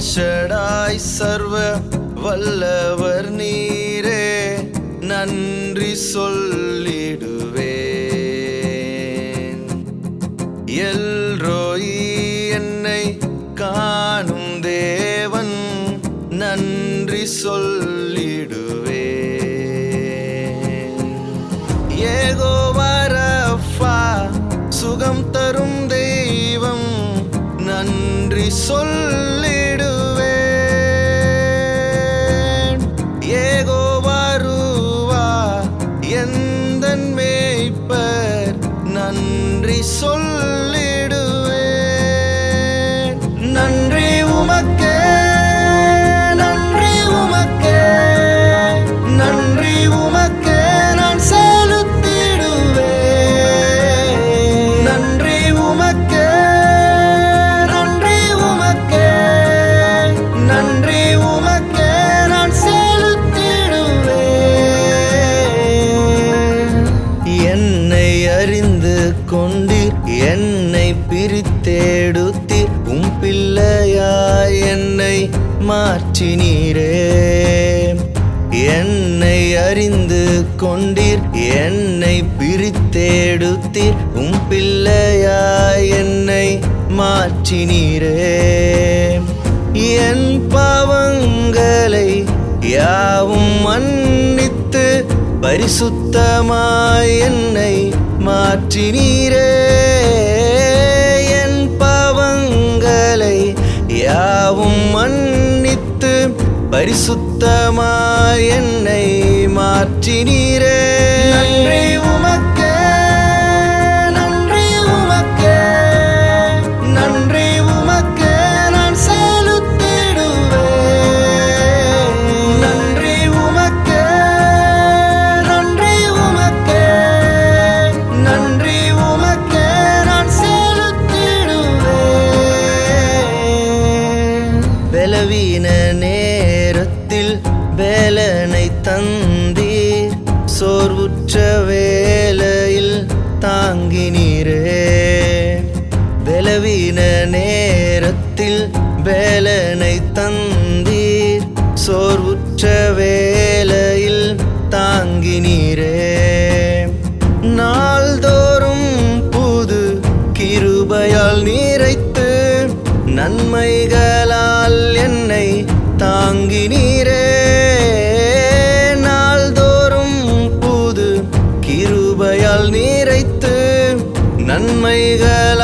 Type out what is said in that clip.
ஷடாய் சர்வ வல்லவர் நீரே, நன்றி சொல்லிடுவேன். எல்ரோயி என்னை காணும் தேவன், நன்றி சொல்லிடுவேன். யெகோவா ரஃபா சுகம் தரும் தெய்வம், நன்றி சொல்லிடுவேன். யெகோவா ரூவா எந்தன் மேய்ப்பர், நன்றி சொல்லிடுவேன். நன்றி உமக்கே, நன்றி உமக்கே, நன்றி உமக்கே நான் செலுத்திடுவேன். நன்றி உமக்கே, நன்றி உமக்கே, நன்றி உமக்கே நான் செலுத்திடுவேன். என்னை அறிந்து கொண்டீர், என்னை பிரித்தெடுத்தீர், உம் பிள்ளையாய் என்னை மாற்றினீரே. என்னை அறிந்து கொண்டீர், என்னை பிரித்தெடுத்தீர், உம் பிள்ளையாய் என்னை மாற்றினீரே. என் பாவங்களை யாவும் மன்னித்து, பரிசுத்தமாய் என்னை மாற்றினீரே. என் பாவங்களை யாவும் மன்னித்து, பரிசுத்தமாய் என்னை மாற்றினீரே. நன்றி உமக்கே, நன்றி உமக்கே, நன்றி உமக்கே நான் செலுத்திடுவேன். நன்றி உமக்கே, நன்றி உமக்கே, நன்றி உமக்கே நான் செலுத்திடுவேன். பலவீன நேரத்தில் வேலனை தந்தீர், சோர்வுற்ற வேளையில் தாங்கினீரே. பலவீன நேரத்தில் வேலனை தந்தீர், சோர்வுற்ற வேளையில் தாங்கினீரே. நாள்தோறும் புது கிருபையால் நிறைத்து, நன்மைகளால் என்னை தாங்கினீரே. நாள்தோறும் புது கிருபையால் நிறைத்து, நன்மைகள்